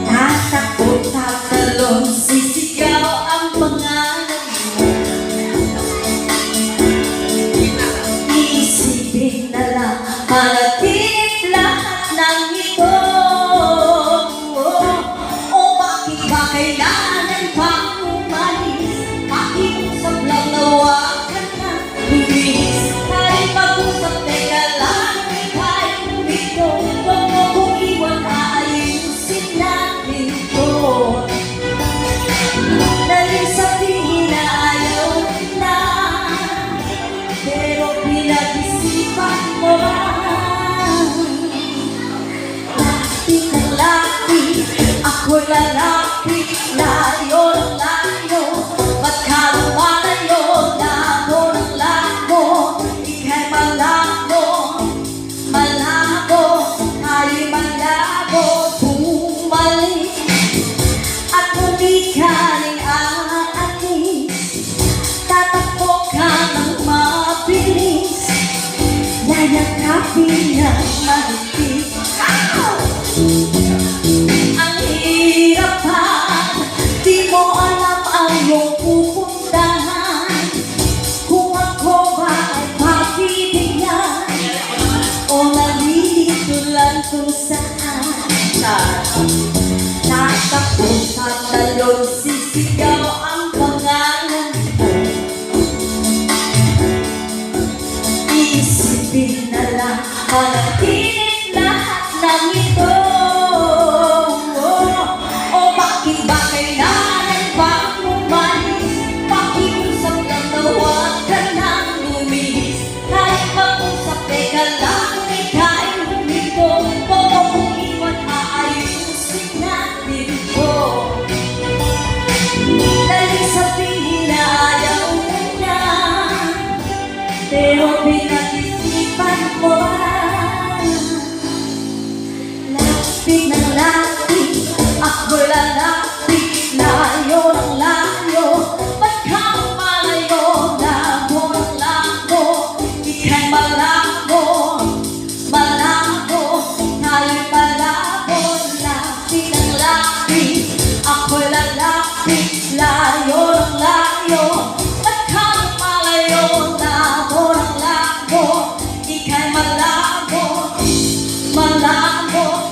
Tatakot, tatalon, sisigaw ang pangalan mo. Iisipin na lang, panaginip lahat ng ito. O bakit ba kailangan pang umalis? Pakiusap lang nawa ka na lumis. Kahit mag-usap, teka lang, kahit lumito. Huwag mo kong iwan, aayusin natin to. Dahil sabihin na ayaw na, pero pinag-isipan mo ba? Lapit na lapit, ako'y lalapit, layo ng layo. Ba't ka lumalayo? Labo ng labo, ika'y malabo, malabo, tayo'y malabo. Bumalik at muli ka rin aalis, tatakbo ka ng mabilis, yayakapin ng mahigpit. Ang hirap pa, di mo alam ang iyong pupuntahan. Kung ako ba ay mabibigyan o nalilito lang kung saan. Tatakot, tatalon, sisigaw ang pangalan mo. Iisipin na lang, panaginip lahat ng ito. O bakit ba kailangan pang umalis? Pakiusap lang na huwag ka nang lumis. Kahit mag-usap, teka lang, ika'y lumito. Huwag mo kong iwan, aayusin natin to. Dahil sabihin na ayaw mo na, pero pinag-isipan mo ba? Lapit ng lapit, ako'y lalapit, layo ng layo. Ba't ka lumalayo? Labo ng labo, ika'y malabo, malabo, tayo'y malabo. Lapit ng lapit, ako'y lalapit, layo ng layo. Ba't ka lumalayo? Labo ng labo, ika'y malabo, malabo,